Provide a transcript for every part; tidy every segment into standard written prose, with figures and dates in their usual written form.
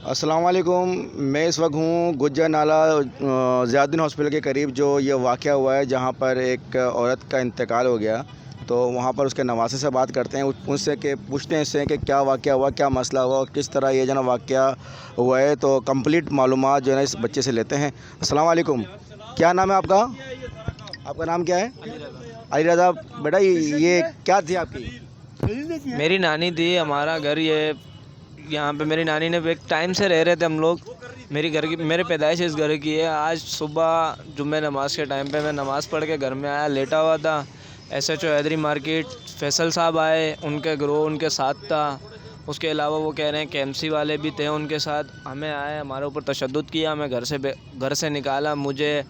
अस्सलाम वालेकुम। मैं इस वक्त हूँ गुज्जर नाला ज़ियाउद्दीन हॉस्पिटल के करीब, जो ये वाक़या हुआ है जहाँ पर एक औरत का इंतकाल हो गया। तो वहाँ पर उसके नवासे से बात करते हैं, उनसे कि पूछते हैं इससे कि क्या वाक़या हुआ, क्या मसला हुआ और किस तरह ये जो ना वाक़या हुआ है। तो कंप्लीट मालूमात जो है ना इस बच्चे से लेते हैं। अस्सलाम वालेकुम, क्या नाम है आपका? आपका नाम क्या है? अली रज़ा। बेटा ये क्या थी आपकी? मेरी नानी थी। हमारा घर यहाँ पे मेरी नानी ने एक टाइम से रह रहे थे हम लोग। मेरे पैदाइश इस घर की है। आज सुबह जुम्मे नमाज के टाइम पे मैं नमाज़ पढ़ के घर में आया, लेटा हुआ था। SHO हैदरी मार्केट फैसल साहब आए, उनके ग्रोह उनके साथ था। उसके अलावा वो कह रहे हैं KMC वाले भी थे उनके साथ। हमें आए, हमारे ऊपर तशद्दुद किया, हमें घर से निकाला, मुझे,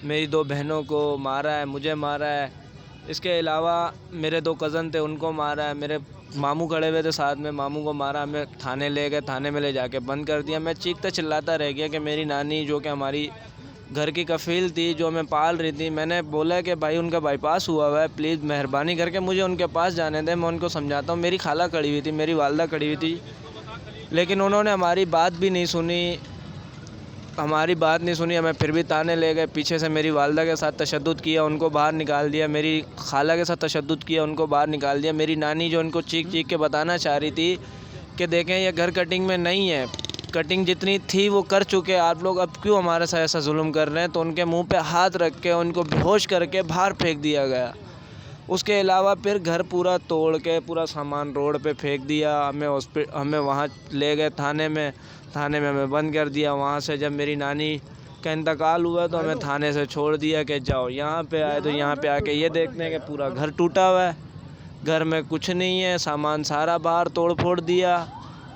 मेरी 2 बहनों को मारा है, मुझे मारा है। इसके अलावा मेरे 2 कज़न थे, उनको मारा है। मेरे मामू खड़े हुए थे साथ में, मामू को मारा। हमें थाने ले गए, थाने में ले जाके बंद कर दिया। मैं चीखता चिल्लाता रह गया कि मेरी नानी जो कि हमारी घर की कफ़ील थी, जो हमें पाल रही थी, मैंने बोला कि भाई उनका बाईपास हुआ है, प्लीज़ मेहरबानी करके मुझे उनके पास जाने दें, मैं उनको समझाता हूँ। मेरी खाला खड़ी हुई थी, मेरी वालदा खड़ी हुई थी, लेकिन उन्होंने हमारी बात भी नहीं सुनी। हमें फिर भी ताने ले गए। पीछे से मेरी वालदा के साथ तशद्दुद किया, उनको बाहर निकाल दिया। मेरी खाला के साथ तशद्दुद किया, उनको बाहर निकाल दिया। मेरी नानी जो उनको चीख चीख के बताना चाह रही थी कि देखें ये घर कटिंग में नहीं है, कटिंग जितनी थी वो कर चुके, आप लोग अब क्यों हमारे साथ ऐसा जुल्म कर रहे हैं। तो उनके मुंह पे हाथ रख के उनको बेहोश करके बाहर फेंक दिया गया। उसके अलावा फिर घर पूरा तोड़ के पूरा सामान रोड पे फेंक दिया। हमें वहाँ ले गए थाने में हमें बंद कर दिया। वहाँ से जब मेरी नानी का इंतकाल हुआ तो हमें थाने से छोड़ दिया कि जाओ। यहाँ पे आए तो यहाँ पे आके ये देखते हैं कि पूरा घर टूटा हुआ है, घर में कुछ नहीं है, सामान सारा बाहर तोड़ फोड़ दिया,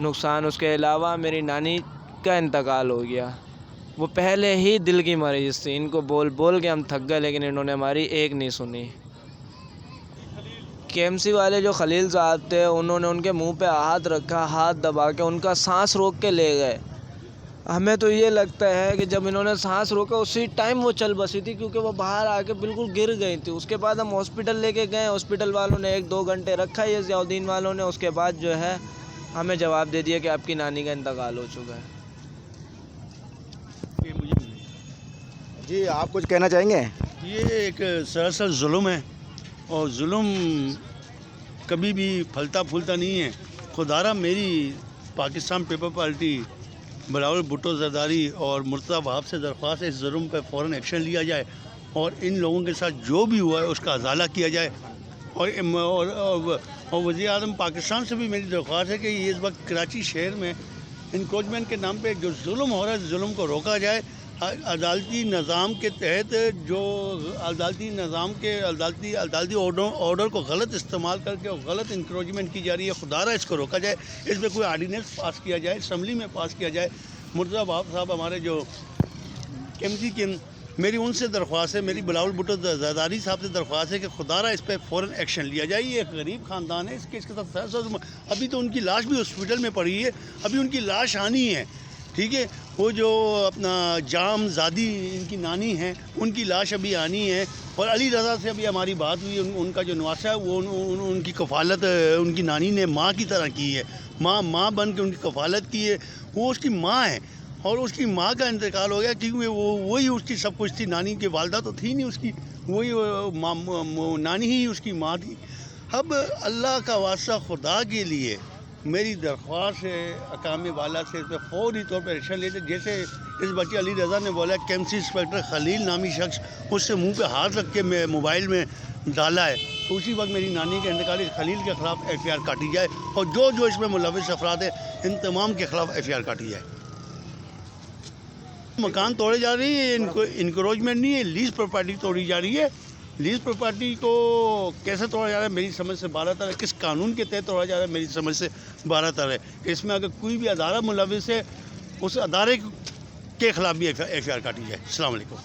नुकसान। उसके अलावा मेरी नानी का इंतकाल हो गया। वो पहले ही दिल की मरीज़ थी, इनको बोल बोल के हम थक गए, लेकिन इन्होंने हमारी एक नहीं सुनी। KMC वाले जो खलील साहब थे, उन्होंने उनके मुंह पे हाथ रखा, हाथ दबा के उनका सांस रोक के ले गए। हमें तो ये लगता है कि जब इन्होंने सांस रोका उसी टाइम वो चल बसी थी, क्योंकि वो बाहर आके बिल्कुल गिर गई थी। उसके बाद हम हॉस्पिटल लेके गए, हॉस्पिटल वालों ने 1-2 घंटे रखा ये ज़ियाउद्दीन वालों ने। उसके बाद जो है हमें जवाब दे दिया कि आपकी नानी का इंतकाल हो चुका है। जी, आप कुछ कहना चाहेंगे? ये एक सरासर जुल्म है, और जुल्म कभी भी फलता फूलता नहीं है। खुदारा मेरी पाकिस्तान पीपल पार्टी, बिलावल भुट्टो जरदारी और मुर्तज़ा वहाब से दरख्वास्त है, इस जुल्म पर फ़ौरन एक्शन लिया जाए और इन लोगों के साथ जो भी हुआ है उसका अजाला किया जाए। और वज़ीर आज़म पाकिस्तान से भी मेरी दरख्वास्त है कि ये इस वक्त कराची शहर में इंक्रोचमेंट के नाम पे जो जुल्म हो रहा है, जुल्म को रोका जाए। अदालती निज़ाम के तहत जो अदालती ऑर्डर को गलत इस्तेमाल करके और गलत इंक्रोचमेंट की जा रही है, खुदारा इसको रोका जाए। इस पर कोई आर्डीनेंस पास किया जाए, असम्बली में पास किया जाए। मुर्तज़ा वहाब साहब हमारे जो KMC के, मेरी उनसे दरख्वास्त है, मेरी बिलावल भुट्टो जरदारी साहब से दरख्वास्त है कि खुदारा इस पर फ़ौरन एक्शन लिया जाए। ये एक गरीब ख़ानदान है, इसके साथ फैसला। अभी तो उनकी लाश भी हॉस्पिटल में पड़ी है, अभी उनकी लाश आनी है, ठीक है। वो जो अपना जाम ज़ादी इनकी नानी हैं, उनकी लाश अभी आनी है। और अली रज़ा से अभी हमारी बात हुई, उनका जो नवासा है वो उनकी कफ़ालत उनकी नानी ने माँ की तरह की है, माँ बन के उनकी कफ़ालत की है। वो उसकी माँ है और उसकी माँ का इंतकाल हो गया, क्योंकि वही उसकी सब कुछ थी। नानी की वालदा तो थी नहीं उसकी, वही नानी ही उसकी माँ थी। अब अल्लाह का वास्ता, खुदा के लिए मेरी दरख्वास्त है अकामी वाला से, इस पर फौरी तौर पर एक्शन लेते। जैसे इस बच्चे अली रज़ा ने बोला, KMC इंस्पेक्टर खलील नामी शख्स उससे मुंह पे हाथ रख के मोबाइल में डाला है, तो उसी वक्त मेरी नानी के इंतकाल खलील के ख़िलाफ़ FIR काटी जाए और जो इसमें मुलविस अफराद है इन तमाम के ख़िलाफ़ FIR काटी जाए। मकान तोड़े जा रही है, इनको इंक्रोचमेंट नहीं है, लीज प्रॉपर्टी तोड़ी जा रही है। लीज प्रॉपर्टी को कैसे तोड़ा जा रहा है मेरी समझ से 12 तरह, किस कानून के तहत तोड़ा जा रहा है मेरी समझ से 12 तरह। इसमें अगर कोई भी अदारा मुलविस है, उस अदारे के ख़िलाफ़ भी FIR काटी जाए। अस्सलाम वालेकुम।